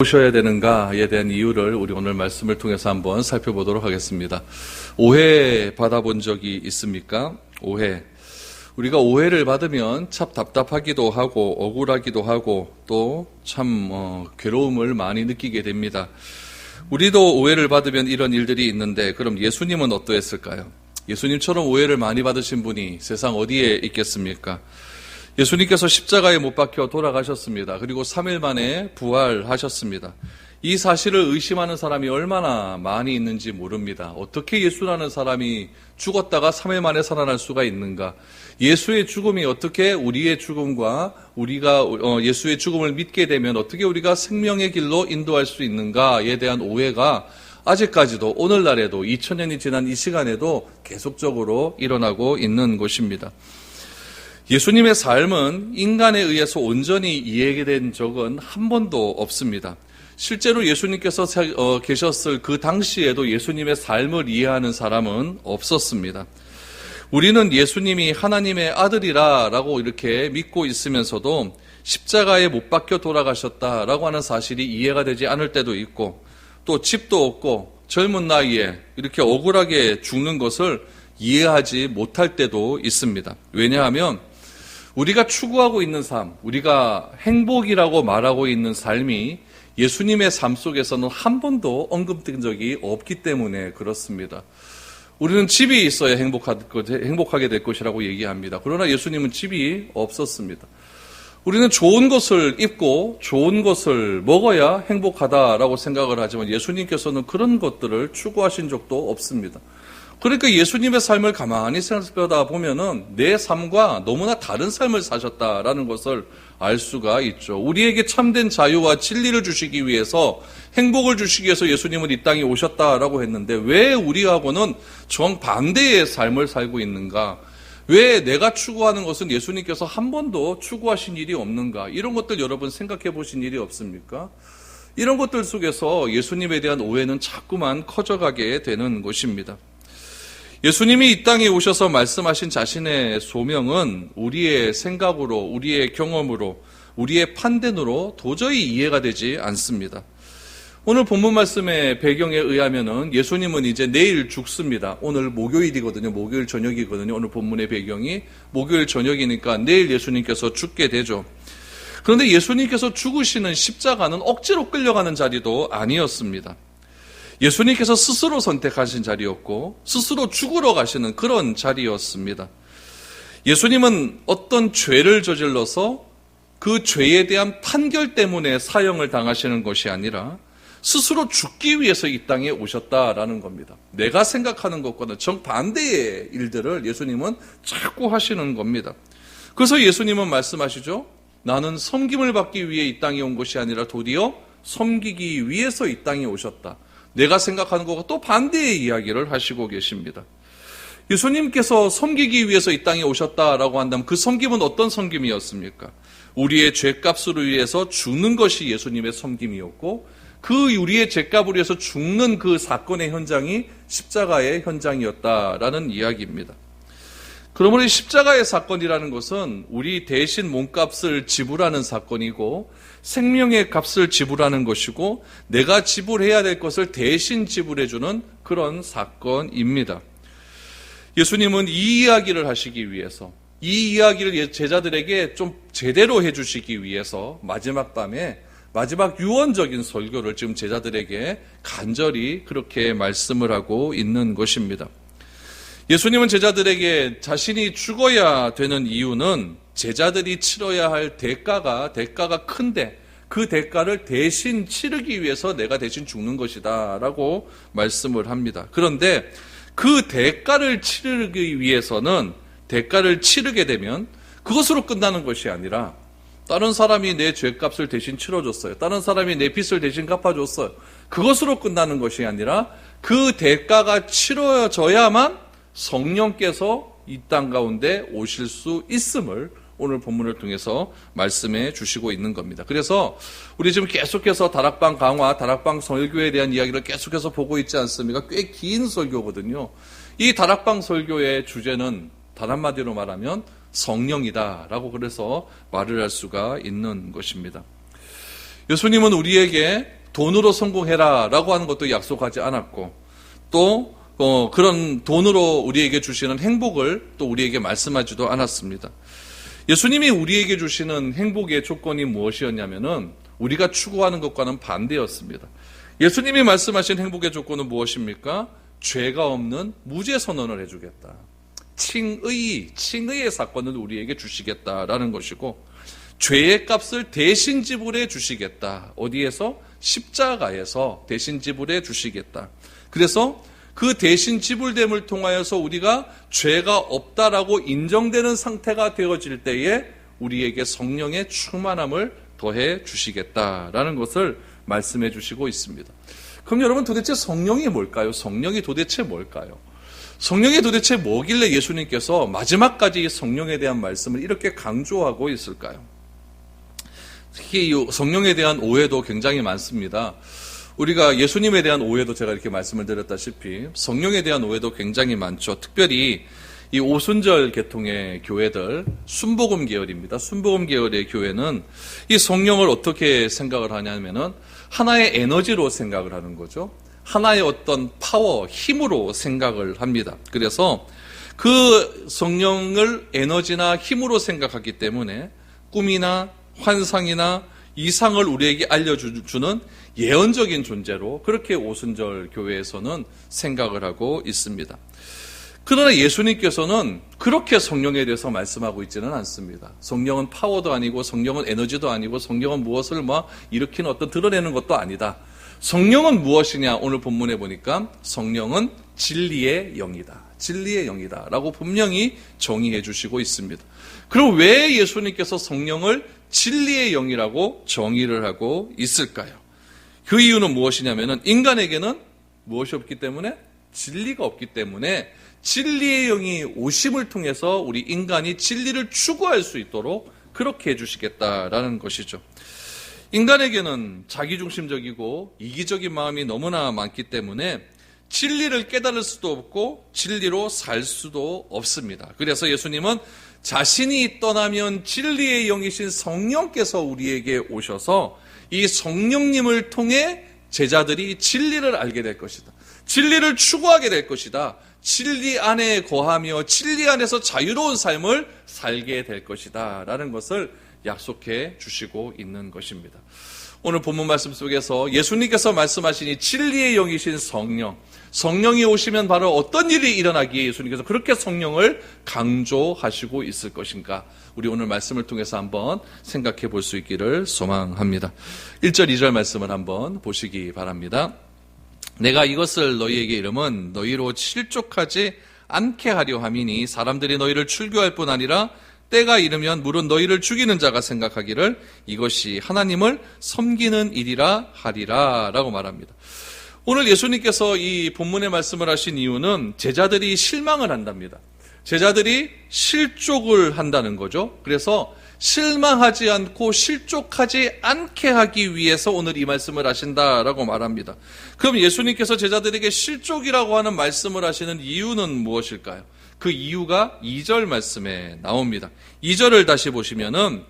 오셔야 되는가에 대한 이유를 우리 오늘 말씀을 통해서 한번 살펴보도록 하겠습니다. 오해 받아본 적이 있습니까? 오해. 우리가 오해를 받으면 참 답답하기도 하고 억울하기도 하고 또 참 괴로움을 많이 느끼게 됩니다. 우리도 오해를 받으면 이런 일들이 있는데 그럼 예수님은 어떠했을까요? 예수님처럼 오해를 많이 받으신 분이 세상 어디에 있겠습니까? 예수님께서 십자가에 못 박혀 돌아가셨습니다. 그리고 3일 만에 부활하셨습니다. 이 사실을 의심하는 사람이 얼마나 많이 있는지 모릅니다. 어떻게 예수라는 사람이 죽었다가 3일 만에 살아날 수가 있는가? 예수의 죽음이 어떻게 우리의 죽음과 우리가 예수의 죽음을 믿게 되면 어떻게 우리가 생명의 길로 인도할 수 있는가에 대한 오해가 아직까지도 오늘날에도 2000년이 지난 이 시간에도 계속적으로 일어나고 있는 것입니다. 예수님의 삶은 인간에 의해서 온전히 이해된 적은 한 번도 없습니다. 실제로 예수님께서 계셨을 그 당시에도 예수님의 삶을 이해하는 사람은 없었습니다. 우리는 예수님이 하나님의 아들이라고 이렇게 믿고 있으면서도 십자가에 못 박혀 돌아가셨다라고 하는 사실이 이해가 되지 않을 때도 있고 또 집도 없고 젊은 나이에 이렇게 억울하게 죽는 것을 이해하지 못할 때도 있습니다. 왜냐하면 우리가 추구하고 있는 삶, 우리가 행복이라고 말하고 있는 삶이 예수님의 삶 속에서는 한 번도 언급된 적이 없기 때문에 그렇습니다. 우리는 집이 있어야 행복하게 될 것이라고 얘기합니다. 그러나 예수님은 집이 없었습니다. 우리는 좋은 것을 입고 좋은 것을 먹어야 행복하다라고 생각을 하지만 예수님께서는 그런 것들을 추구하신 적도 없습니다. 그러니까 예수님의 삶을 가만히 생각하다 보면은 내 삶과 너무나 다른 삶을 사셨다라는 것을 알 수가 있죠. 우리에게 참된 자유와 진리를 주시기 위해서 행복을 주시기 위해서 예수님은 이 땅에 오셨다라고 했는데 왜 우리하고는 정반대의 삶을 살고 있는가? 왜 내가 추구하는 것은 예수님께서 한 번도 추구하신 일이 없는가? 이런 것들 여러분 생각해 보신 일이 없습니까? 이런 것들 속에서 예수님에 대한 오해는 자꾸만 커져가게 되는 것입니다. 예수님이 이 땅에 오셔서 말씀하신 자신의 소명은 우리의 생각으로, 우리의 경험으로, 우리의 판단으로 도저히 이해가 되지 않습니다. 오늘 본문 말씀의 배경에 의하면은 예수님은 이제 내일 죽습니다. 오늘 목요일이거든요. 목요일 저녁이거든요. 오늘 본문의 배경이 목요일 저녁이니까 내일 예수님께서 죽게 되죠. 그런데 예수님께서 죽으시는 십자가는 억지로 끌려가는 자리도 아니었습니다. 예수님께서 스스로 선택하신 자리였고 스스로 죽으러 가시는 그런 자리였습니다. 예수님은 어떤 죄를 저질러서 그 죄에 대한 판결 때문에 사형을 당하시는 것이 아니라 스스로 죽기 위해서 이 땅에 오셨다라는 겁니다. 내가 생각하는 것과는 정반대의 일들을 예수님은 자꾸 하시는 겁니다. 그래서 예수님은 말씀하시죠. 나는 섬김을 받기 위해 이 땅에 온 것이 아니라 도리어 섬기기 위해서 이 땅에 오셨다. 내가 생각하는 것과 또 반대의 이야기를 하시고 계십니다. 예수님께서 섬기기 위해서 이 땅에 오셨다라고 한다면 그 섬김은 어떤 섬김이었습니까? 우리의 죄값으로 위해서 죽는 것이 예수님의 섬김이었고 그 우리의 죄값으로 위해서 죽는 그 사건의 현장이 십자가의 현장이었다라는 이야기입니다. 그러므로 이 십자가의 사건이라는 것은 우리 대신 몸값을 지불하는 사건이고 생명의 값을 지불하는 것이고 내가 지불해야 될 것을 대신 지불해주는 그런 사건입니다. 예수님은 이 이야기를 하시기 위해서 이 이야기를 제자들에게 좀 제대로 해주시기 위해서 마지막 밤에 마지막 유언적인 설교를 지금 제자들에게 간절히 그렇게 말씀을 하고 있는 것입니다. 예수님은 제자들에게 자신이 죽어야 되는 이유는 제자들이 치러야 할 대가가 큰데 그 대가를 대신 치르기 위해서 내가 대신 죽는 것이다 라고 말씀을 합니다. 그런데 그 대가를 치르기 위해서는 대가를 치르게 되면 그것으로 끝나는 것이 아니라 다른 사람이 내 죄값을 대신 치러줬어요. 다른 사람이 내 빚을 대신 갚아줬어요. 그것으로 끝나는 것이 아니라 그 대가가 치러져야만 성령께서 이 땅 가운데 오실 수 있음을 오늘 본문을 통해서 말씀해 주시고 있는 겁니다. 그래서 우리 지금 계속해서 다락방 강화, 다락방 설교에 대한 이야기를 계속해서 보고 있지 않습니까? 꽤 긴 설교거든요. 이 다락방 설교의 주제는 단 한마디로 말하면 성령이다라고 그래서 말을 할 수가 있는 것입니다. 예수님은 우리에게 돈으로 성공해라 라고 하는 것도 약속하지 않았고, 또 그런 돈으로 우리에게 주시는 행복을 또 우리에게 말씀하지도 않았습니다. 예수님이 우리에게 주시는 행복의 조건이 무엇이었냐면은 우리가 추구하는 것과는 반대였습니다. 예수님이 말씀하신 행복의 조건은 무엇입니까? 죄가 없는 무죄 선언을 해주겠다. 칭의의 사건을 우리에게 주시겠다라는 것이고, 죄의 값을 대신 지불해 주시겠다. 어디에서? 십자가에서 대신 지불해 주시겠다. 그래서 그 대신 지불됨을 통하여서 우리가 죄가 없다라고 인정되는 상태가 되어질 때에 우리에게 성령의 충만함을 더해 주시겠다라는 것을 말씀해 주시고 있습니다. 그럼 여러분, 도대체 성령이 뭘까요? 성령이 도대체 뭘까요? 성령이 도대체 뭐길래 예수님께서 마지막까지 성령에 대한 말씀을 이렇게 강조하고 있을까요? 특히 성령에 대한 오해도 굉장히 많습니다. 우리가 예수님에 대한 오해도 제가 이렇게 말씀을 드렸다시피 성령에 대한 오해도 굉장히 많죠. 특별히 이 오순절 계통의 교회들, 순복음 계열입니다. 순복음 계열의 교회는 이 성령을 어떻게 생각을 하냐면은 하나의 에너지로 생각을 하는 거죠. 하나의 어떤 파워, 힘으로 생각을 합니다. 그래서 그 성령을 에너지나 힘으로 생각하기 때문에 꿈이나 환상이나 이상을 우리에게 알려주는 예언적인 존재로 그렇게 오순절 교회에서는 생각을 하고 있습니다. 그러나 예수님께서는 그렇게 성령에 대해서 말씀하고 있지는 않습니다. 성령은 파워도 아니고 성령은 에너지도 아니고 성령은 무엇을 일으키는 어떤 드러내는 것도 아니다. 성령은 무엇이냐? 오늘 본문에 보니까 성령은 진리의 영이다. 진리의 영이다 라고 분명히 정의해 주시고 있습니다. 그럼 왜 예수님께서 성령을 진리의 영이라고 정의를 하고 있을까요? 그 이유는 무엇이냐면은 인간에게는 무엇이 없기 때문에? 진리가 없기 때문에 진리의 영이 오심을 통해서 우리 인간이 진리를 추구할 수 있도록 그렇게 해주시겠다라는 것이죠. 인간에게는 자기중심적이고 이기적인 마음이 너무나 많기 때문에 진리를 깨달을 수도 없고 진리로 살 수도 없습니다. 그래서 예수님은 자신이 떠나면 진리의 영이신 성령께서 우리에게 오셔서 이 성령님을 통해 제자들이 진리를 알게 될 것이다. 진리를 추구하게 될 것이다. 진리 안에 거하며 진리 안에서 자유로운 삶을 살게 될 것이다 라는 것을 약속해 주시고 있는 것입니다. 오늘 본문 말씀 속에서 예수님께서 말씀하시니 진리의 영이신 성령이 오시면 바로 어떤 일이 일어나기에 예수님께서 그렇게 성령을 강조하시고 있을 것인가, 우리 오늘 말씀을 통해서 한번 생각해 볼 수 있기를 소망합니다. 1절 2절 말씀을 한번 보시기 바랍니다. 내가 이것을 너희에게 이름은 너희로 실족하지 않게 하려 함이니 사람들이 너희를 출교할 뿐 아니라 때가 이르면 물은 너희를 죽이는 자가 생각하기를 이것이 하나님을 섬기는 일이라 하리라 라고 말합니다. 오늘 예수님께서 이 본문의 말씀을 하신 이유는 제자들이 실망을 한답니다. 제자들이 실족을 한다는 거죠. 그래서 실망하지 않고 실족하지 않게 하기 위해서 오늘 이 말씀을 하신다라고 말합니다. 그럼 예수님께서 제자들에게 실족이라고 하는 말씀을 하시는 이유는 무엇일까요? 그 이유가 2절 말씀에 나옵니다. 2절을 다시 보시면은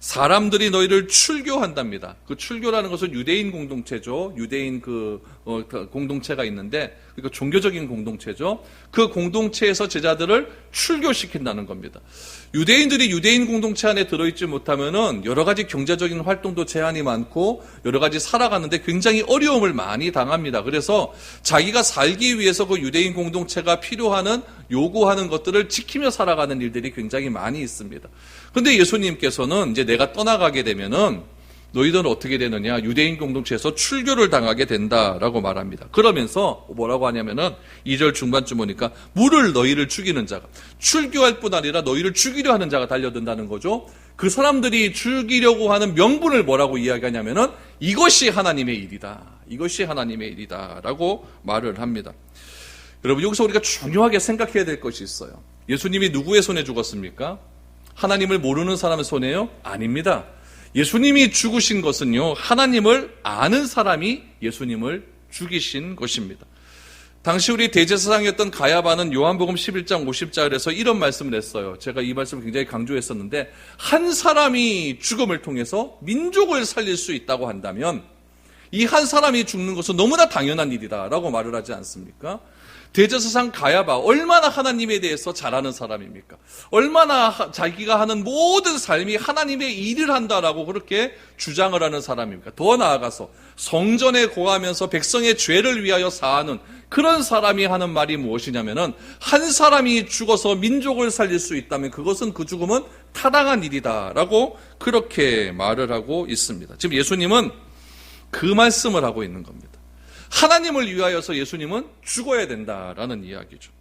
사람들이 너희를 출교한답니다. 그 출교라는 것은 유대인 공동체죠. 유대인 공동체가 있는데, 그러니까 종교적인 공동체죠. 그 공동체에서 제자들을 출교시킨다는 겁니다. 유대인들이 유대인 공동체 안에 들어있지 못하면은 여러 가지 경제적인 활동도 제한이 많고 여러 가지 살아가는데 굉장히 어려움을 많이 당합니다. 그래서 자기가 살기 위해서 그 유대인 공동체가 필요하는 요구하는 것들을 지키며 살아가는 일들이 굉장히 많이 있습니다. 근데 예수님께서는 이제 내가 떠나가게 되면은 너희들은 어떻게 되느냐? 유대인 공동체에서 출교를 당하게 된다라고 말합니다. 그러면서 뭐라고 하냐면은 2절 중반쯤 보니까 물을 너희를 죽이는 자가, 출교할 뿐 아니라 너희를 죽이려 하는 자가 달려든다는 거죠. 그 사람들이 죽이려고 하는 명분을 뭐라고 이야기하냐면은 이것이 하나님의 일이다. 이것이 하나님의 일이다 라고 말을 합니다. 여러분, 여기서 우리가 중요하게 생각해야 될 것이 있어요. 예수님이 누구의 손에 죽었습니까? 하나님을 모르는 사람의 손에요? 아닙니다. 예수님이 죽으신 것은요, 하나님을 아는 사람이 예수님을 죽이신 것입니다. 당시 우리 대제사장이었던 가야바는 요한복음 11장 50절에서 이런 말씀을 했어요. 제가 이 말씀을 굉장히 강조했었는데, 한 사람이 죽음을 통해서 민족을 살릴 수 있다고 한다면 이 한 사람이 죽는 것은 너무나 당연한 일이다라고 말을 하지 않습니까? 대제사장 가야바, 얼마나 하나님에 대해서 잘 아는 사람입니까? 얼마나 자기가 하는 모든 삶이 하나님의 일을 한다라고 그렇게 주장을 하는 사람입니까? 더 나아가서 성전에 고하면서 백성의 죄를 위하여 사하는 그런 사람이 하는 말이 무엇이냐면은, 한 사람이 죽어서 민족을 살릴 수 있다면 그것은, 그 죽음은 타당한 일이다라고 그렇게 말을 하고 있습니다. 지금 예수님은 그 말씀을 하고 있는 겁니다. 하나님을 위하여서 예수님은 죽어야 된다라는 이야기죠.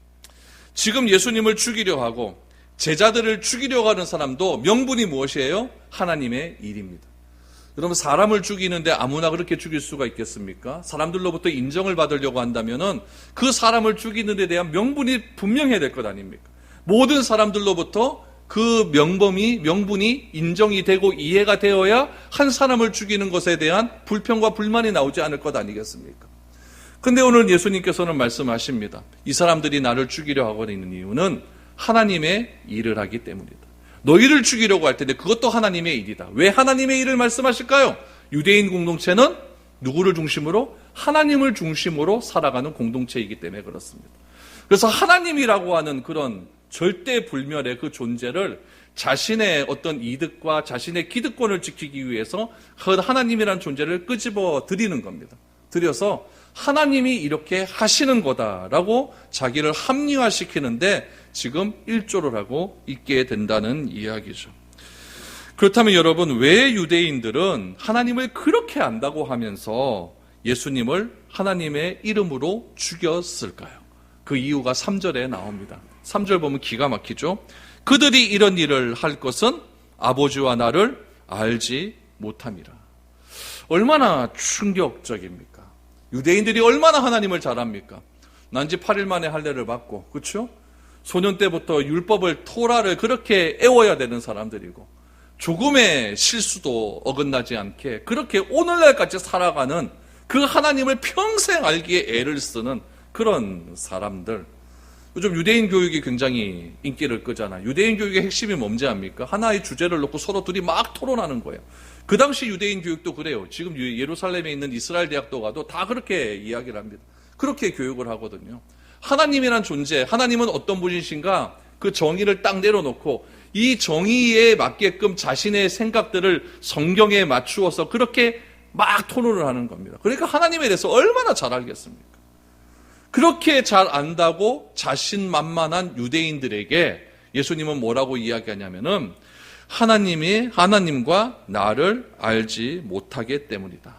지금 예수님을 죽이려 하고 제자들을 죽이려고 하는 사람도 명분이 무엇이에요? 하나님의 일입니다. 여러분, 사람을 죽이는데 아무나 그렇게 죽일 수가 있겠습니까? 사람들로부터 인정을 받으려고 한다면은 그 사람을 죽이는 데 대한 명분이 분명해야 될 것 아닙니까? 모든 사람들로부터 그 명분이 인정이 되고 이해가 되어야 한 사람을 죽이는 것에 대한 불평과 불만이 나오지 않을 것 아니겠습니까? 근데 오늘 예수님께서는 말씀하십니다. 이 사람들이 나를 죽이려 하고 있는 이유는 하나님의 일을 하기 때문이다. 너희를 죽이려고 할 텐데 그것도 하나님의 일이다. 왜 하나님의 일을 말씀하실까요? 유대인 공동체는 누구를 중심으로? 하나님을 중심으로 살아가는 공동체이기 때문에 그렇습니다. 그래서 하나님이라고 하는 그런 절대 불멸의 그 존재를 자신의 어떤 이득과 자신의 기득권을 지키기 위해서 하나님이라는 존재를 끄집어 드리는 겁니다. 들여서 하나님이 이렇게 하시는 거다라고 자기를 합리화시키는데 지금 일조를 하고 있게 된다는 이야기죠. 그렇다면 여러분, 왜 유대인들은 하나님을 그렇게 안다고 하면서 예수님을 하나님의 이름으로 죽였을까요? 그 이유가 3절에 나옵니다. 3절 보면 기가 막히죠. 그들이 이런 일을 할 것은 아버지와 나를 알지 못함이라. 얼마나 충격적입니까? 유대인들이 얼마나 하나님을 잘 압니까? 난지 8일 만에 할례를 받고, 그렇죠? 소년 때부터 율법을, 토라를 그렇게 애워야 되는 사람들이고, 조금의 실수도 어긋나지 않게 그렇게 오늘날까지 살아가는 그 하나님을 평생 알기에 애를 쓰는 그런 사람들. 요즘 유대인 교육이 굉장히 인기를 끄잖아요. 유대인 교육의 핵심이 뭔지 압니까? 하나의 주제를 놓고 서로 둘이 막 토론하는 거예요. 그 당시 유대인 교육도 그래요. 지금 예루살렘에 있는 이스라엘 대학도 가도 다 그렇게 이야기를 합니다. 그렇게 교육을 하거든요. 하나님이란 존재, 하나님은 어떤 분이신가? 그 정의를 딱 내려놓고 이 정의에 맞게끔 자신의 생각들을 성경에 맞추어서 그렇게 막 토론을 하는 겁니다. 그러니까 하나님에 대해서 얼마나 잘 알겠습니까? 그렇게 잘 안다고 자신만만한 유대인들에게 예수님은 뭐라고 이야기하냐면은 하나님과 나를 알지 못하기 때문이다.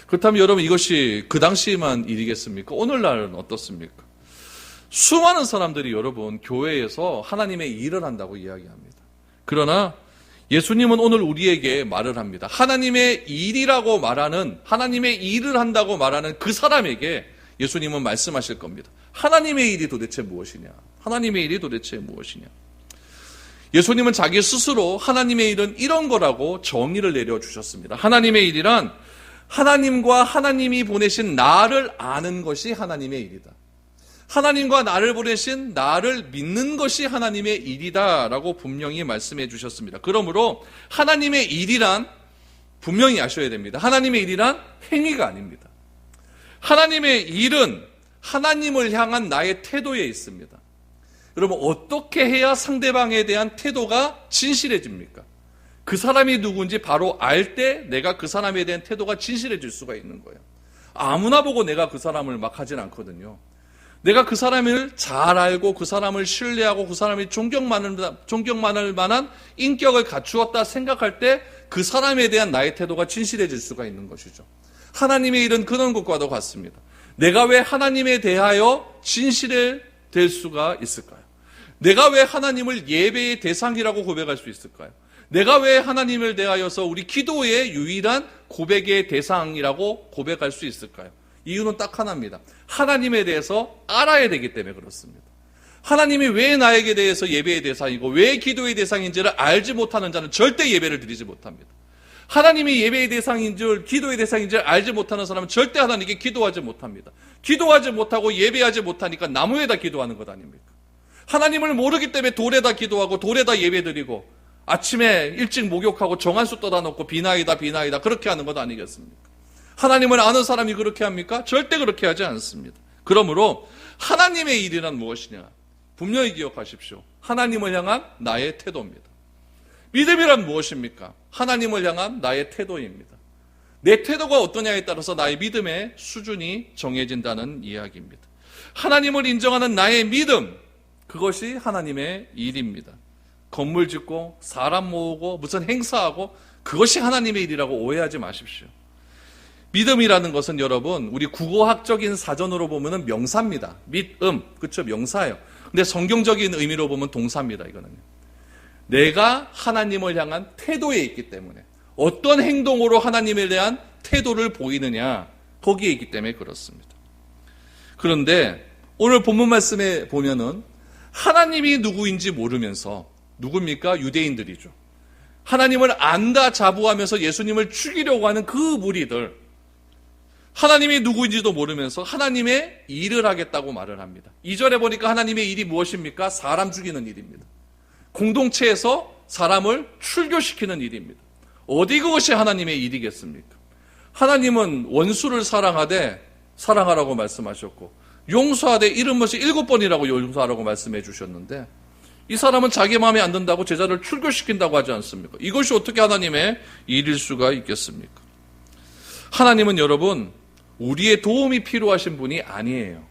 그렇다면 여러분, 이것이 그 당시만 일이겠습니까? 오늘날은 어떻습니까? 수많은 사람들이 여러분 교회에서 하나님의 일을 한다고 이야기합니다. 그러나 예수님은 오늘 우리에게 말을 합니다. 하나님의 일이라고 말하는, 하나님의 일을 한다고 말하는 그 사람에게 예수님은 말씀하실 겁니다. 하나님의 일이 도대체 무엇이냐? 하나님의 일이 도대체 무엇이냐? 예수님은 자기 스스로 하나님의 일은 이런 거라고 정의를 내려주셨습니다. 하나님의 일이란 하나님과 하나님이 보내신 나를 아는 것이 하나님의 일이다. 하나님과 나를 보내신 나를 믿는 것이 하나님의 일이다라고 분명히 말씀해 주셨습니다. 그러므로 하나님의 일이란 분명히 아셔야 됩니다. 하나님의 일이란 행위가 아닙니다. 하나님의 일은 하나님을 향한 나의 태도에 있습니다. 여러분, 어떻게 해야 상대방에 대한 태도가 진실해집니까? 그 사람이 누군지 바로 알 때 내가 그 사람에 대한 태도가 진실해질 수가 있는 거예요. 아무나 보고 내가 그 사람을 막 하진 않거든요. 내가 그 사람을 잘 알고 그 사람을 신뢰하고 그 사람이 존경받을 만한 인격을 갖추었다 생각할 때 그 사람에 대한 나의 태도가 진실해질 수가 있는 것이죠. 하나님의 일은 그런 것과도 같습니다. 내가 왜 하나님에 대하여 진실해 될 수가 있을까요? 내가 왜 하나님을 예배의 대상이라고 고백할 수 있을까요? 내가 왜 하나님을 대하여서 우리 기도의 유일한 고백의 대상이라고 고백할 수 있을까요? 이유는 딱 하나입니다. 하나님에 대해서 알아야 되기 때문에 그렇습니다. 하나님이 왜 나에게 대해서 예배의 대상이고 왜 기도의 대상인지를 알지 못하는 자는 절대 예배를 드리지 못합니다. 하나님이 예배의 대상인 줄, 기도의 대상인 줄 알지 못하는 사람은 절대 하나님께 기도하지 못합니다. 기도하지 못하고 예배하지 못하니까 나무에다 기도하는 것 아닙니까? 하나님을 모르기 때문에 돌에다 기도하고 돌에다 예배드리고 아침에 일찍 목욕하고 정한수 떠다 놓고 비나이다 그렇게 하는 것 아니겠습니까? 하나님을 아는 사람이 그렇게 합니까? 절대 그렇게 하지 않습니다. 그러므로 하나님의 일이란 무엇이냐? 분명히 기억하십시오. 하나님을 향한 나의 태도입니다. 믿음이란 무엇입니까? 하나님을 향한 나의 태도입니다. 내 태도가 어떠냐에 따라서 나의 믿음의 수준이 정해진다는 이야기입니다. 하나님을 인정하는 나의 믿음, 그것이 하나님의 일입니다. 건물 짓고 사람 모으고 무슨 행사하고 그것이 하나님의 일이라고 오해하지 마십시오. 믿음이라는 것은 여러분 우리 국어학적인 사전으로 보면은 명사입니다. 믿음, 그렇죠? 명사예요. 근데 성경적인 의미로 보면 동사입니다. 이거는요. 내가 하나님을 향한 태도에 있기 때문에 어떤 행동으로 하나님에 대한 태도를 보이느냐 거기에 있기 때문에 그렇습니다. 그런데 오늘 본문 말씀에 보면은 하나님이 누구인지 모르면서 누굽니까? 유대인들이죠. 하나님을 안다 자부하면서 예수님을 죽이려고 하는 그 무리들, 하나님이 누구인지도 모르면서 하나님의 일을 하겠다고 말을 합니다. 2절에 보니까 하나님의 일이 무엇입니까? 사람 죽이는 일입니다. 공동체에서 사람을 출교시키는 일입니다. 어디 그것이 하나님의 일이겠습니까? 하나님은 원수를 사랑하라고 말씀하셨고 용서하되 7번이라고 용서하라고 말씀해 주셨는데 이 사람은 자기 마음에 안 든다고 제자를 출교시킨다고 하지 않습니까? 이것이 어떻게 하나님의 일일 수가 있겠습니까? 하나님은 여러분 우리의 도움이 필요하신 분이 아니에요.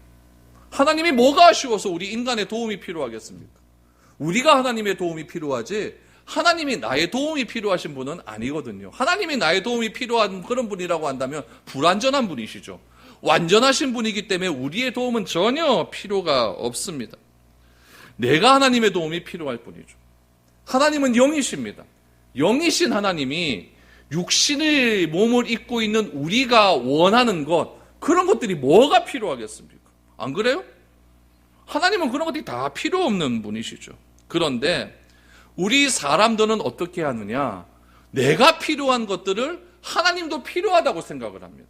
하나님이 뭐가 아쉬워서 우리 인간의 도움이 필요하겠습니까? 우리가 하나님의 도움이 필요하지 하나님이 나의 도움이 필요하신 분은 아니거든요. 하나님이 나의 도움이 필요한 그런 분이라고 한다면 불완전한 분이시죠. 완전하신 분이기 때문에 우리의 도움은 전혀 필요가 없습니다. 내가 하나님의 도움이 필요할 뿐이죠. 하나님은 영이십니다. 영이신 하나님이 육신의 몸을 입고 있는 우리가 원하는 것, 그런 것들이 뭐가 필요하겠습니까? 안 그래요? 하나님은 그런 것들이 다 필요 없는 분이시죠. 그런데 우리 사람들은 어떻게 하느냐? 내가 필요한 것들을 하나님도 필요하다고 생각을 합니다.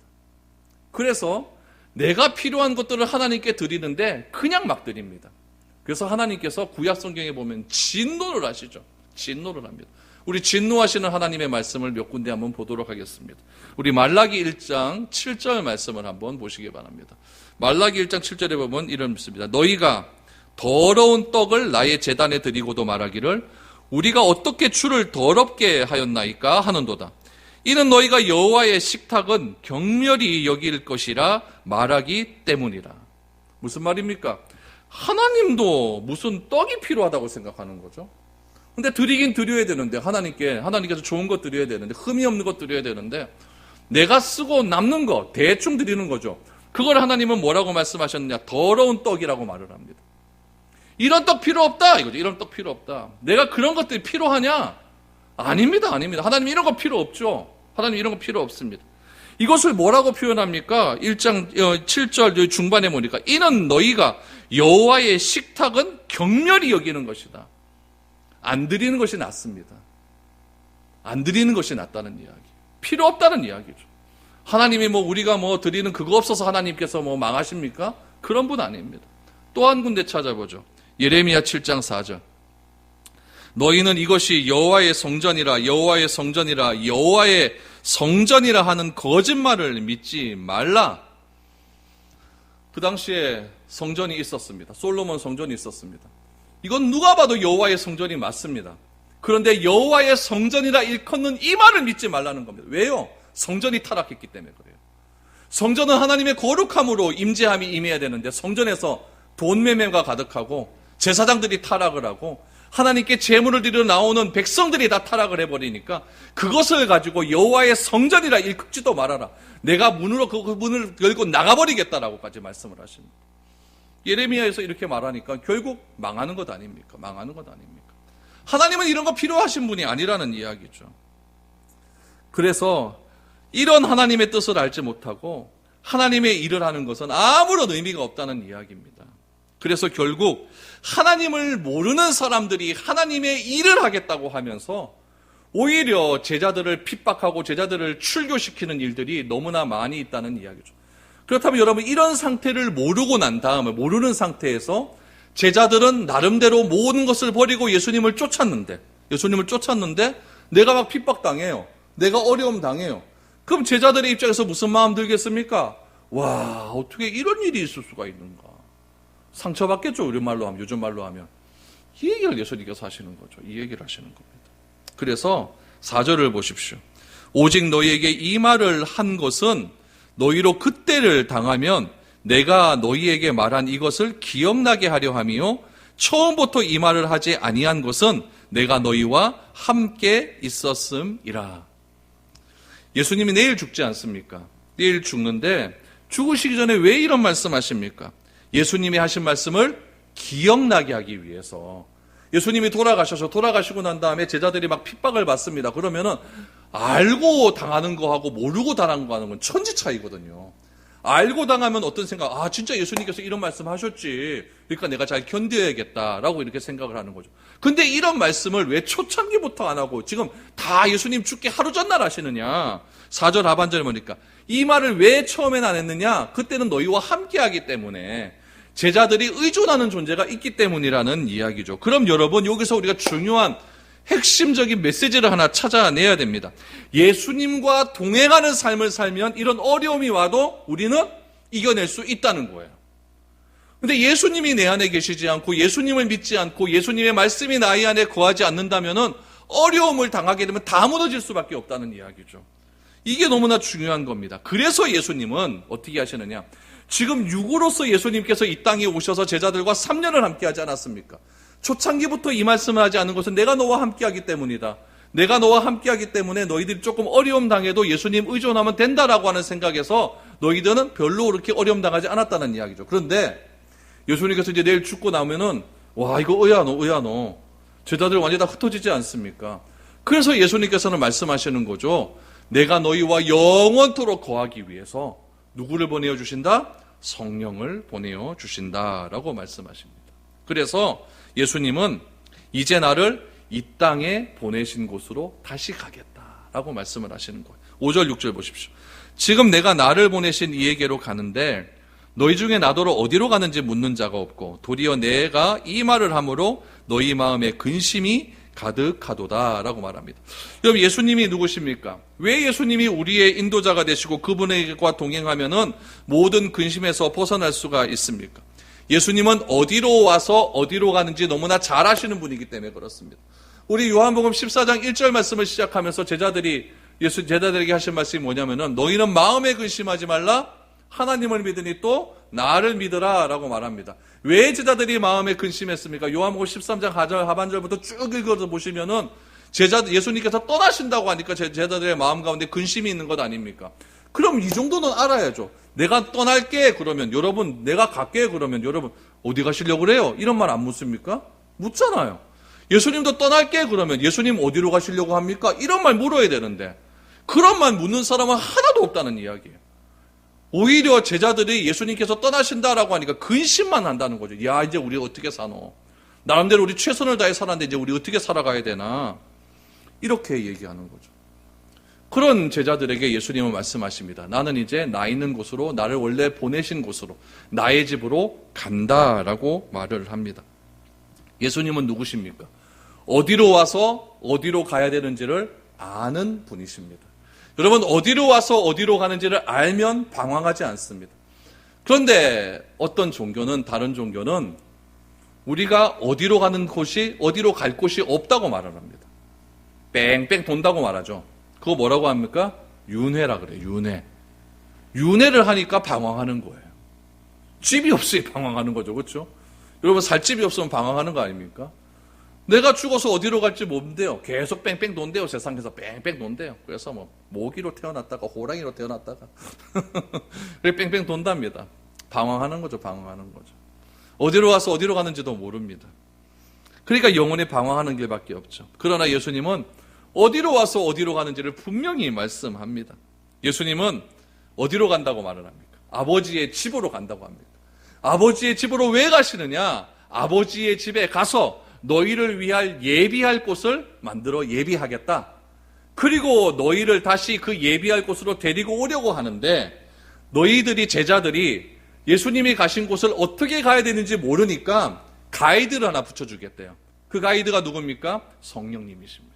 그래서 내가 필요한 것들을 하나님께 드리는데 그냥 막 드립니다. 그래서 하나님께서 구약 성경에 보면 진노를 하시죠. 진노를 합니다. 우리 진노하시는 하나님의 말씀을 몇 군데 한번 보도록 하겠습니다. 우리 말라기 1장 7절 말씀을 한번 보시기 바랍니다. 말라기 1장 7절에 보면 이런 말씀입니다. 너희가 더러운 떡을 나의 제단에 드리고도 말하기를 우리가 어떻게 주를 더럽게 하였나이까 하는도다. 이는 너희가 여호와의 식탁은 경멸히 여길 것이라 말하기 때문이라. 무슨 말입니까? 하나님도 무슨 떡이 필요하다고 생각하는 거죠. 근데 드리긴 드려야 되는데 하나님께서 좋은 것 드려야 되는데 흠이 없는 것 드려야 되는데 내가 쓰고 남는 거 대충 드리는 거죠. 그걸 하나님은 뭐라고 말씀하셨느냐? 더러운 떡이라고 말을 합니다. 이런 떡 필요 없다 이거죠. 이런 떡 필요 없다. 내가 그런 것들이 필요하냐? 아닙니다. 하나님 이런 거 필요 없죠. 하나님 이런 거 필요 없습니다. 이것을 뭐라고 표현합니까? 1장 7절 중반에 보니까 이는 너희가 여호와의 식탁은 경멸히 여기는 것이다. 안 드리는 것이 낫습니다. 안 드리는 것이 낫다는 이야기. 필요 없다는 이야기죠. 하나님이 우리가 드리는 그거 없어서 하나님께서 망하십니까? 그런 분 아닙니다. 또 한 군데 찾아보죠. 예레미야 7장 4절. 너희는 이것이 여호와의 성전이라 여호와의 성전이라 여호와의 성전이라 하는 거짓말을 믿지 말라. 그 당시에 성전이 있었습니다. 솔로몬 성전이 있었습니다. 이건 누가 봐도 여호와의 성전이 맞습니다. 그런데 여호와의 성전이라 일컫는 이 말을 믿지 말라는 겁니다. 왜요? 성전이 타락했기 때문에 그래요. 성전은 하나님의 거룩함으로 임재함이 임해야 되는데 성전에서 돈 매매가 가득하고 제사장들이 타락을 하고 하나님께 제물을 드리러 나오는 백성들이 다 타락을 해버리니까 그것을 가지고 여호와의 성전이라 일컫지도 말아라. 내가 문으로 그 문을 열고 나가버리겠다라고까지 말씀을 하십니다. 예레미야에서 이렇게 말하니까 결국 망하는 것 아닙니까? 망하는 것 아닙니까? 하나님은 이런 거 필요하신 분이 아니라는 이야기죠. 그래서 이런 하나님의 뜻을 알지 못하고 하나님의 일을 하는 것은 아무런 의미가 없다는 이야기입니다. 그래서 결국 하나님을 모르는 사람들이 하나님의 일을 하겠다고 하면서 오히려 제자들을 핍박하고 제자들을 출교시키는 일들이 너무나 많이 있다는 이야기죠. 그렇다면 여러분, 이런 상태를 모르고 난 다음에, 모르는 상태에서 제자들은 나름대로 모든 것을 버리고 예수님을 쫓았는데 내가 막 핍박당해요. 내가 어려움 당해요. 그럼 제자들의 입장에서 무슨 마음 들겠습니까? 와, 어떻게 이런 일이 있을 수가 있는가. 상처받겠죠, 요즘 말로 하면. 이 얘기를 예수님께서 하시는 거죠. 이 얘기를 하시는 겁니다. 그래서 4절을 보십시오. 오직 너희에게 이 말을 한 것은 너희로 그때를 당하면 내가 너희에게 말한 이것을 기억나게 하려 함이요 처음부터 이 말을 하지 아니한 것은 내가 너희와 함께 있었음이라. 예수님이 내일 죽지 않습니까? 내일 죽는데 죽으시기 전에 왜 이런 말씀하십니까? 예수님이 하신 말씀을 기억나게 하기 위해서. 예수님이 돌아가시고 난 다음에 제자들이 막 핍박을 받습니다. 그러면은 알고 당하는 거하고 모르고 당하는 거 하는 건 천지 차이거든요. 알고 당하면 어떤 생각, 진짜 예수님께서 이런 말씀 하셨지. 그러니까 내가 잘 견뎌야겠다라고 이렇게 생각을 하는 거죠. 근데 이런 말씀을 왜 초창기부터 안 하고 지금 다 예수님 죽기 하루 전날 하시느냐. 4절 하반절에 보니까 이 말을 왜 처음엔 안 했느냐. 그때는 너희와 함께 하기 때문에 제자들이 의존하는 존재가 있기 때문이라는 이야기죠. 그럼 여러분, 여기서 우리가 중요한 핵심적인 메시지를 하나 찾아내야 됩니다. 예수님과 동행하는 삶을 살면 이런 어려움이 와도 우리는 이겨낼 수 있다는 거예요. 근데 예수님이 내 안에 계시지 않고 예수님을 믿지 않고 예수님의 말씀이 나의 안에 거하지 않는다면은 어려움을 당하게 되면 다 무너질 수밖에 없다는 이야기죠. 이게 너무나 중요한 겁니다. 그래서 예수님은 어떻게 하시느냐? 지금 육으로서 예수님께서 이 땅에 오셔서 제자들과 3년을 함께 하지 않았습니까? 초창기부터 이 말씀을 하지 않은 것은 내가 너와 함께하기 때문이다. 내가 너와 함께하기 때문에 너희들이 조금 어려움 당해도 예수님 의존하면 된다라고 하는 생각에서 너희들은 별로 그렇게 어려움 당하지 않았다는 이야기죠. 그런데 예수님께서 이제 내일 죽고 나면은 와, 이거 의아노. 제자들 완전히 다 흩어지지 않습니까? 그래서 예수님께서는 말씀하시는 거죠. 내가 너희와 영원토록 거하기 위해서 누구를 보내어 주신다? 성령을 보내어 주신다라고 말씀하십니다. 그래서 예수님은 이제 나를 이 땅에 보내신 곳으로 다시 가겠다라고 말씀을 하시는 거예요. 5절 6절 보십시오. 지금 내가 나를 보내신 이에게로 가는데 너희 중에 나더러 어디로 가는지 묻는 자가 없고 도리어 내가 이 말을 함으로 너희 마음에 근심이 가득하도다라고 말합니다. 여러분, 예수님이 누구십니까? 왜 예수님이 우리의 인도자가 되시고 그분과 동행하면은 모든 근심에서 벗어날 수가 있습니까? 예수님은 어디로 와서 어디로 가는지 너무나 잘 아시는 분이기 때문에 그렇습니다. 우리 요한복음 14장 1절 말씀을 시작하면서 제자들에게 하신 말씀이 뭐냐면은 너희는 마음에 근심하지 말라. 하나님을 믿으니 또 나를 믿으라 라고 말합니다. 왜 제자들이 마음에 근심했습니까? 요한복음 13장 하반절부터 쭉 읽어서 보시면은 예수님께서 떠나신다고 하니까 제자들의 마음 가운데 근심이 있는 것 아닙니까? 그럼 이 정도는 알아야죠. 내가 떠날게 그러면 여러분, 내가 갈게 그러면 여러분 어디 가시려고 그래요? 이런 말 안 묻습니까? 묻잖아요. 예수님도 떠날게 그러면 예수님 어디로 가시려고 합니까? 이런 말 물어야 되는데 그런 말 묻는 사람은 하나도 없다는 이야기예요. 오히려 제자들이 예수님께서 떠나신다라고 하니까 근심만 한다는 거죠. 야, 이제 우리 어떻게 사노? 나름대로 우리 최선을 다해 살았는데 이제 우리 어떻게 살아가야 되나? 이렇게 얘기하는 거죠. 그런 제자들에게 예수님은 말씀하십니다. 나는 이제 나 있는 곳으로, 나를 원래 보내신 곳으로, 나의 집으로 간다라고 말을 합니다. 예수님은 누구십니까? 어디로 와서 어디로 가야 되는지를 아는 분이십니다. 여러분, 어디로 와서 어디로 가는지를 알면 방황하지 않습니다. 그런데 어떤 종교는, 다른 종교는 우리가 어디로 가는 곳이, 어디로 갈 곳이 없다고 말을 합니다. 뺑뺑 돈다고 말하죠. 그거 뭐라고 합니까? 윤회라 그래요. 윤회. 윤회를 하니까 방황하는 거예요. 집이 없으니 방황하는 거죠. 그렇죠? 여러분, 살 집이 없으면 방황하는 거 아닙니까? 내가 죽어서 어디로 갈지 모른대요. 계속 뺑뺑 돈대요. 세상에서 뺑뺑 돈대요. 그래서 뭐 모기로 태어났다가 호랑이로 태어났다가 그래 뺑뺑 돈답니다. 방황하는 거죠. 방황하는 거죠. 어디로 와서 어디로 가는지도 모릅니다. 그러니까 영혼이 방황하는 길밖에 없죠. 그러나 예수님은 어디로 와서 어디로 가는지를 분명히 말씀합니다. 예수님은 어디로 간다고 말을 합니까? 아버지의 집으로 간다고 합니다. 아버지의 집으로 왜 가시느냐? 아버지의 집에 가서 너희를 위할 예비할 곳을 만들어 예비하겠다. 그리고 너희를 다시 그 예비할 곳으로 데리고 오려고 하는데 너희들이 제자들이 예수님이 가신 곳을 어떻게 가야 되는지 모르니까 가이드를 하나 붙여주겠대요. 그 가이드가 누굽니까? 성령님이십니다.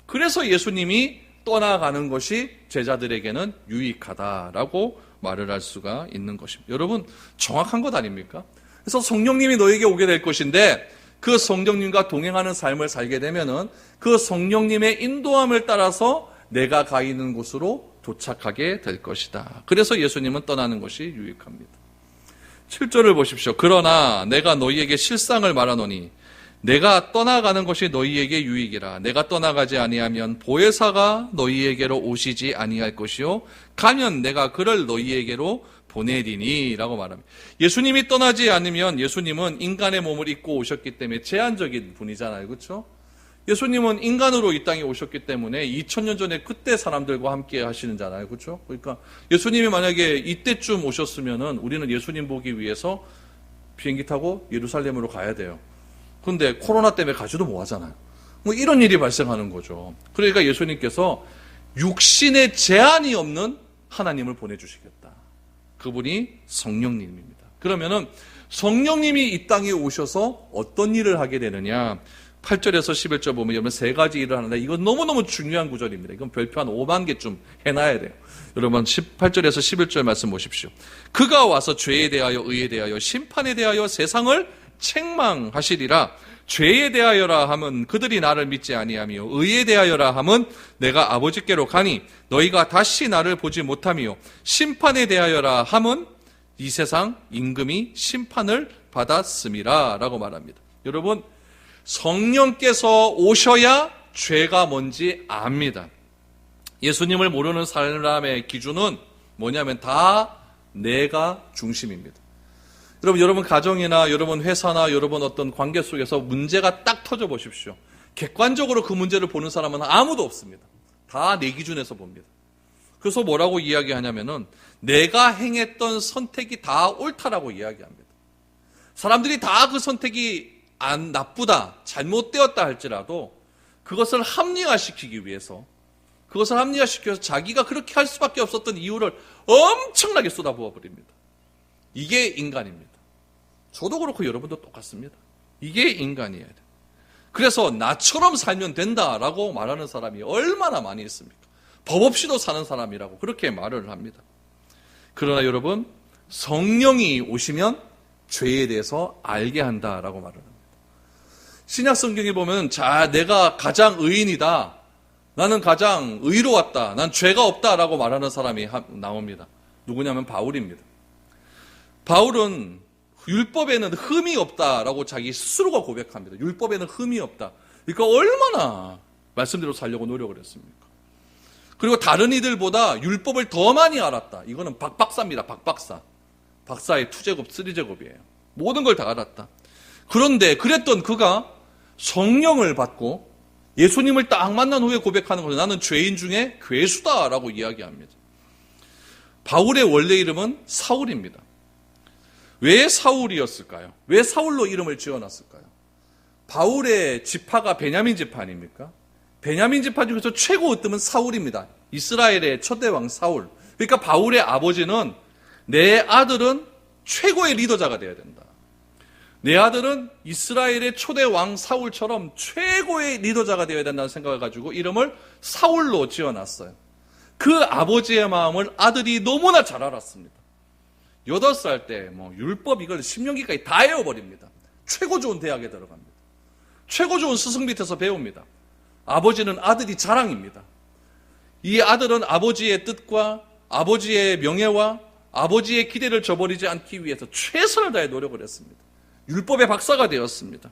그래서 예수님이 떠나가는 것이 제자들에게는 유익하다라고 말을 할 수가 있는 것입니다. 여러분, 정확한 것 아닙니까? 그래서 성령님이 너에게 오게 될 것인데 그 성령님과 동행하는 삶을 살게 되면은 그 성령님의 인도함을 따라서 내가 가 있는 곳으로 도착하게 될 것이다. 그래서 예수님은 떠나는 것이 유익합니다. 7절을 보십시오. 그러나 내가 너희에게 실상을 말하노니 내가 떠나가는 것이 너희에게 유익이라. 내가 떠나가지 아니하면 보혜사가 너희에게로 오시지 아니할 것이요 가면 내가 그를 너희에게로 보내리니 라고 말합니다. 예수님이 떠나지 않으면 예수님은 인간의 몸을 입고 오셨기 때문에 제한적인 분이잖아요. 그렇죠? 예수님은 인간으로 이 땅에 오셨기 때문에 2000년 전에 그때 사람들과 함께 하시는잖아요. 그렇죠? 그러니까 예수님이 만약에 이때쯤 오셨으면은 우리는 예수님 보기 위해서 비행기 타고 예루살렘으로 가야 돼요. 그런데 코로나 때문에 가지도 못하잖아요. 뭐 이런 일이 발생하는 거죠. 그러니까 예수님께서 육신의 제한이 없는 하나님을 보내주시겠다. 그분이 성령님입니다. 그러면은 성령님이 이 땅에 오셔서 어떤 일을 하게 되느냐? 8절에서 11절 보면 여러분 세 가지 일을 하는데 이건 너무너무 중요한 구절입니다. 이건 별표 한 5만 개쯤 해놔야 돼요. 여러분 8절에서 11절 말씀 보십시오. 그가 와서 죄에 대하여 의에 대하여 심판에 대하여 세상을 책망하시리라. 죄에 대하여라 함은 그들이 나를 믿지 아니하며 의에 대하여라 함은 내가 아버지께로 가니 너희가 다시 나를 보지 못하며 심판에 대하여라 함은 이 세상 임금이 심판을 받았음이라 라고 말합니다. 여러분 성령께서 오셔야 죄가 뭔지 압니다. 예수님을 모르는 사람의 기준은 뭐냐면 다 내가 중심입니다. 여러분 가정이나 여러분 회사나 여러분 어떤 관계 속에서 문제가 딱 터져 보십시오. 객관적으로 그 문제를 보는 사람은 아무도 없습니다. 다 내 기준에서 봅니다. 그래서 뭐라고 이야기하냐면은 내가 행했던 선택이 다 옳다라고 이야기합니다. 사람들이 다 그 선택이 안 나쁘다, 잘못되었다 할지라도 그것을 합리화시키기 위해서 자기가 그렇게 할 수밖에 없었던 이유를 엄청나게 쏟아부어 버립니다. 이게 인간입니다. 저도 그렇고 여러분도 똑같습니다. 이게 인간이에요. 그래서 나처럼 살면 된다라고 말하는 사람이 얼마나 많이 있습니까? 법 없이도 사는 사람이라고 그렇게 말을 합니다. 그러나 여러분 성령이 오시면 죄에 대해서 알게 한다라고 말을 합니다. 신약 성경에 보면 내가 가장 의인이다. 나는 가장 의로웠다. 난 죄가 없다라고 말하는 사람이 나옵니다. 누구냐면 바울입니다. 바울은 율법에는 흠이 없다라고 자기 스스로가 고백합니다. 율법에는 흠이 없다. 그러니까 얼마나 말씀대로 살려고 노력을 했습니까? 그리고 다른 이들보다 율법을 더 많이 알았다. 이거는 박박사입니다. 박박사. 박사의 2제곱, 3제곱이에요. 모든 걸 다 알았다. 그런데 그랬던 그가 성령을 받고 예수님을 딱 만난 후에 고백하는 것은 나는 죄인 중에 괴수다라고 이야기합니다. 바울의 원래 이름은 사울입니다. 왜 사울이었을까요? 왜 사울로 이름을 지어놨을까요? 바울의 지파가 베냐민 지파 아닙니까? 베냐민 지파 중에서 최고 으뜸은 사울입니다. 이스라엘의 첫대 왕 사울. 그러니까 바울의 아버지는 내 아들은 최고의 리더자가 되어야 된다. 내 아들은 이스라엘의 초대 왕 사울처럼 최고의 리더자가 되어야 된다는 생각을 가지고 이름을 사울로 지어놨어요. 그 아버지의 마음을 아들이 너무나 잘 알았습니다. 8살 때 율법 이걸 10년기까지 다 외워버립니다. 최고 좋은 대학에 들어갑니다. 최고 좋은 스승 밑에서 배웁니다. 아버지는 아들이 자랑입니다. 이 아들은 아버지의 뜻과 아버지의 명예와 아버지의 기대를 저버리지 않기 위해서 최선을 다해 노력을 했습니다. 율법의 박사가 되었습니다.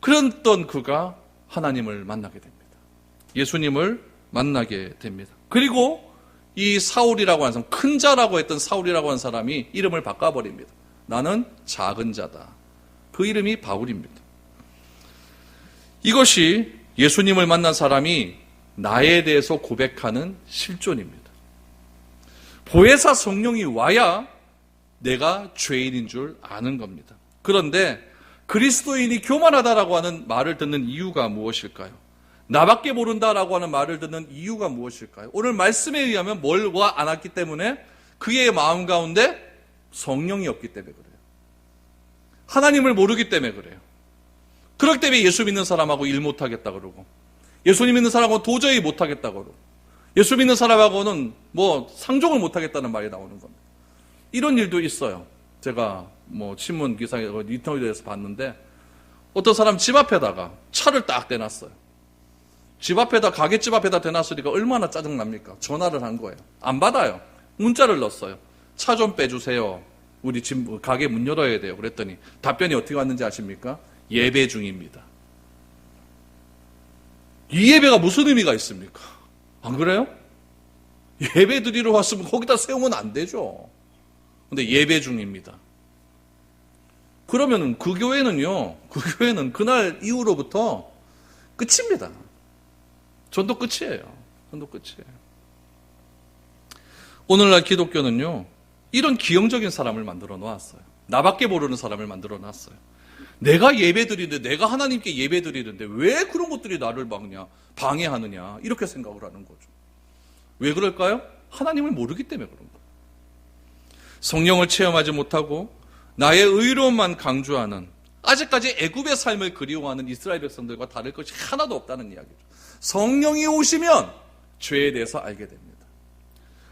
그랬던 그가 하나님을 만나게 됩니다. 예수님을 만나게 됩니다. 그리고 이 사울이라고 하는 사람, 큰 자라고 했던 사울이라고 하는 사람이 이름을 바꿔버립니다. 나는 작은 자다. 그 이름이 바울입니다. 이것이 예수님을 만난 사람이 나에 대해서 고백하는 실존입니다. 보혜사 성령이 와야 내가 죄인인 줄 아는 겁니다. 그런데 그리스도인이 교만하다라고 하는 말을 듣는 이유가 무엇일까요? 나밖에 모른다라고 하는 말을 듣는 이유가 무엇일까요? 오늘 말씀에 의하면 뭘 와 안 왔기 때문에 그의 마음 가운데 성령이 없기 때문에 그래요. 하나님을 모르기 때문에 그래요. 그렇기 때문에 예수 믿는 사람하고 일 못하겠다 그러고, 예수님 믿는 사람하고 도저히 못하겠다 그러고, 예수 믿는 사람하고는 상종을 못하겠다는 말이 나오는 겁니다. 이런 일도 있어요. 제가 신문 기사에 인터뷰에서 봤는데, 어떤 사람 집 앞에다가 차를 딱 대놨어요. 가게집 앞에다 대놨으니까 얼마나 짜증납니까? 전화를 한 거예요. 안 받아요. 문자를 넣었어요. 차 좀 빼주세요. 우리 집 가게 문 열어야 돼요. 그랬더니 답변이 어떻게 왔는지 아십니까? 예배 중입니다. 이 예배가 무슨 의미가 있습니까? 안 그래요? 예배 드리러 왔으면 거기다 세우면 안 되죠. 근데 예배 중입니다. 그러면 그 교회는 그날 이후로부터 끝입니다. 전도 끝이에요. 오늘날 기독교는요, 이런 기형적인 사람을 만들어 놓았어요. 나밖에 모르는 사람을 만들어 놨어요. 내가 예배 드리는데, 내가 하나님께 예배 드리는데 왜 그런 것들이 나를 방해하느냐, 이렇게 생각을 하는 거죠. 왜 그럴까요? 하나님을 모르기 때문에 그런 거예요. 성령을 체험하지 못하고 나의 의로움만 강조하는, 아직까지 애굽의 삶을 그리워하는 이스라엘 백성들과 다를 것이 하나도 없다는 이야기죠. 성령이 오시면 죄에 대해서 알게 됩니다.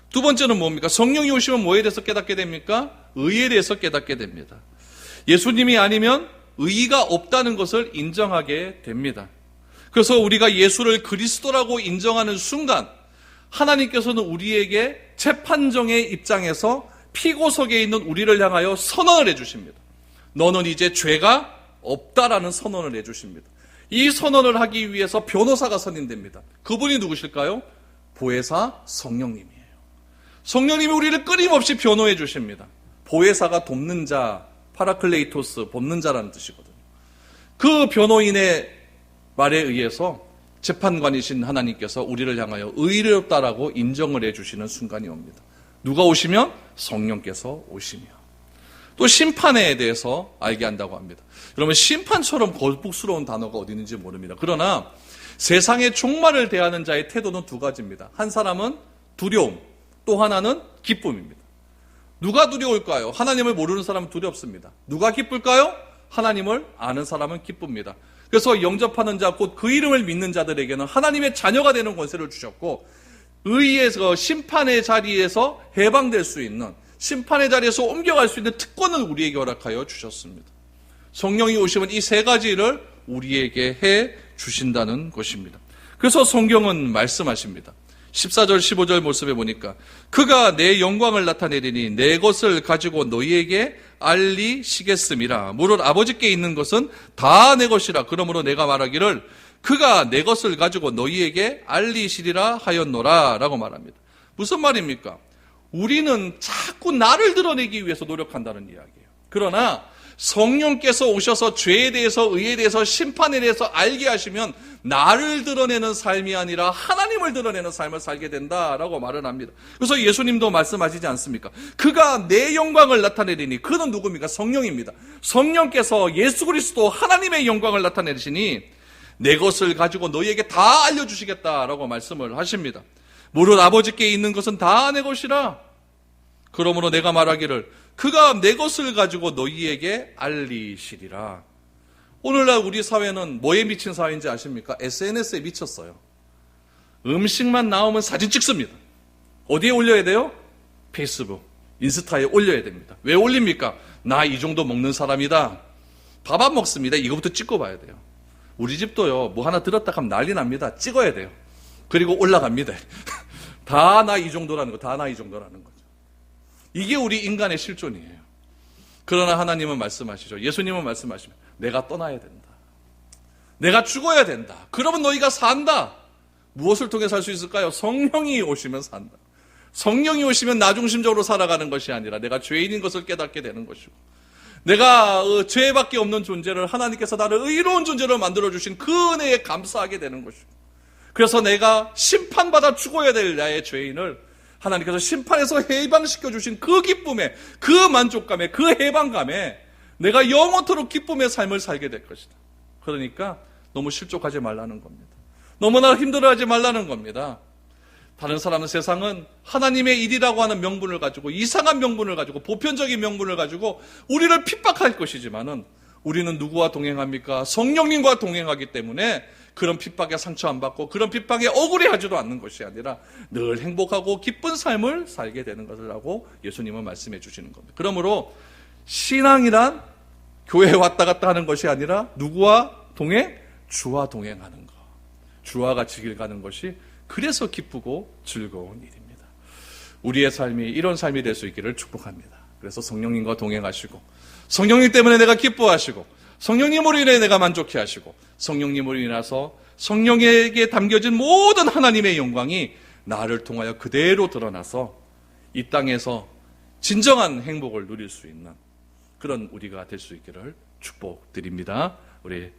두 번째는 뭡니까? 성령이 오시면 뭐에 대해서 깨닫게 됩니까? 의에 대해서 깨닫게 됩니다. 예수님이 아니면 의의가 없다는 것을 인정하게 됩니다. 그래서 우리가 예수를 그리스도라고 인정하는 순간 하나님께서는 우리에게 재판정의 입장에서 피고석에 있는 우리를 향하여 선언을 해주십니다. 너는 이제 죄가 없다라는 선언을 해주십니다. 이 선언을 하기 위해서 변호사가 선임됩니다. 그분이 누구실까요? 보혜사 성령님이에요. 성령님이 우리를 끊임없이 변호해 주십니다. 보혜사가 돕는 자, 파라클레이토스, 돕는 자라는 뜻이거든요. 그 변호인의 말에 의해서 재판관이신 하나님께서 우리를 향하여 의롭다라고 인정을 해주시는 순간이 옵니다. 누가 오시면? 성령께서 오시며. 또 심판에 대해서 알게 한다고 합니다. 여러분, 심판처럼 거북스러운 단어가 어디 있는지 모릅니다. 그러나 세상의 종말을 대하는 자의 태도는 두 가지입니다. 한 사람은 두려움, 또 하나는 기쁨입니다. 누가 두려울까요? 하나님을 모르는 사람은 두렵습니다. 누가 기쁠까요? 하나님을 아는 사람은 기쁩니다. 그래서 영접하는 자, 곧 그 이름을 믿는 자들에게는 하나님의 자녀가 되는 권세를 주셨고, 의에서 심판의 자리에서 해방될 수 있는, 심판의 자리에서 옮겨갈 수 있는 특권을 우리에게 허락하여 주셨습니다. 성령이 오시면 이 세 가지를 우리에게 해 주신다는 것입니다. 그래서 성경은 말씀하십니다. 14절 15절 모습에 보니까 그가 내 영광을 나타내리니 내 것을 가지고 너희에게 알리시겠음이라. 무릇 아버지께 있는 것은 다 내 것이라. 그러므로 내가 말하기를 그가 내 것을 가지고 너희에게 알리시리라 하였노라 라고 말합니다. 무슨 말입니까? 우리는 자꾸 나를 드러내기 위해서 노력한다는 이야기예요. 그러나 성령께서 오셔서 죄에 대해서, 의에 대해서, 심판에 대해서 알게 하시면 나를 드러내는 삶이 아니라 하나님을 드러내는 삶을 살게 된다라고 말을 합니다. 그래서 예수님도 말씀하시지 않습니까? 그가 내 영광을 나타내리니, 그는 누굽니까? 성령입니다. 성령께서 예수 그리스도 하나님의 영광을 나타내시니 내 것을 가지고 너희에게 다 알려주시겠다라고 말씀을 하십니다. 무릇 아버지께 있는 것은 다 내 것이라. 그러므로 내가 말하기를 그가 내 것을 가지고 너희에게 알리시리라. 오늘날 우리 사회는 뭐에 미친 사회인지 아십니까? SNS에 미쳤어요. 음식만 나오면 사진 찍습니다. 어디에 올려야 돼요? 페이스북, 인스타에 올려야 됩니다. 왜 올립니까? 나 이 정도 먹는 사람이다. 밥 안 먹습니다. 이거부터 찍고 봐야 돼요. 우리 집도요, 뭐 하나 들었다 하면 난리 납니다. 찍어야 돼요. 그리고 올라갑니다. 다 나 이 정도라는 거, 다 나 이 정도라는 거죠. 이게 우리 인간의 실존이에요. 그러나 하나님은 말씀하시죠. 예수님은 말씀하시면 내가 떠나야 된다. 내가 죽어야 된다. 그러면 너희가 산다. 무엇을 통해 살 수 있을까요? 성령이 오시면 산다. 성령이 오시면 나 중심적으로 살아가는 것이 아니라 내가 죄인인 것을 깨닫게 되는 것이고, 내가 죄밖에 없는 존재를 하나님께서 나를 의로운 존재로 만들어주신 그 은혜에 감사하게 되는 것이고, 그래서 내가 심판받아 죽어야 될 나의 죄인을 하나님께서 심판에서 해방시켜 주신 그 기쁨에, 그 만족감에, 그 해방감에 내가 영원토록 기쁨의 삶을 살게 될 것이다. 그러니까 너무 실족하지 말라는 겁니다. 너무나 힘들어하지 말라는 겁니다. 다른 사람은 세상은 하나님의 일이라고 하는 명분을 가지고 이상한 명분을 가지고 보편적인 명분을 가지고 우리를 핍박할 것이지만은 우리는 누구와 동행합니까? 성령님과 동행하기 때문에 그런 핍박에 상처 안 받고 그런 핍박에 억울해하지도 않는 것이 아니라 늘 행복하고 기쁜 삶을 살게 되는 것이라고 예수님은 말씀해 주시는 겁니다. 그러므로 신앙이란 교회에 왔다 갔다 하는 것이 아니라 누구와 동행? 주와 동행하는 것. 주와 같이 길 가는 것이 그래서 기쁘고 즐거운 일입니다. 우리의 삶이 이런 삶이 될 수 있기를 축복합니다. 그래서 성령님과 동행하시고 성령님 때문에 내가 기뻐하시고 성령님으로 인해 내가 만족해 하시고 성령님으로 인해서 성령에게 담겨진 모든 하나님의 영광이 나를 통하여 그대로 드러나서 이 땅에서 진정한 행복을 누릴 수 있는 그런 우리가 될 수 있기를 축복드립니다. 우리